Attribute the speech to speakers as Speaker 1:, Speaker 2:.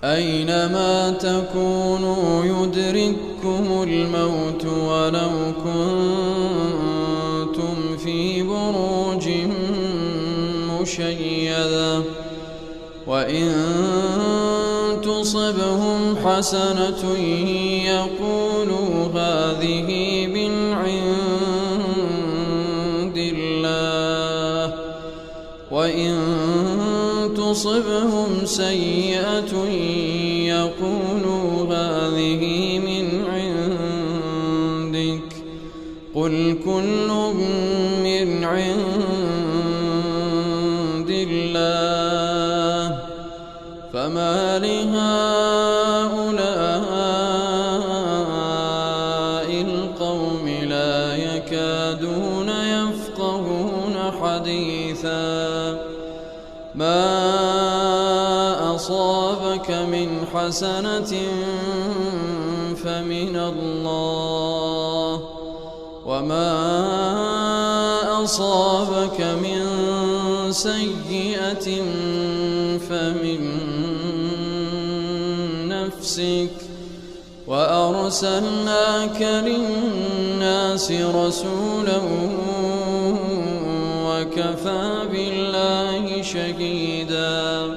Speaker 1: أينما تكونوا يدرككم الموت ولو كنتم في بروج مشيدة وإن تصبهم حسنة يقولوا هذه من عند الله وإن تصبهم سيئة يقولوا هذه من عندك قل كل من عند الله فما لهؤلاء القوم لا يكادون يفقهون حديثا ما أصابك من حسنة فمن الله وما أصابك من سيئة فمن نفسك وأرسلناك للناس رسولا وكفى بالله شهيدا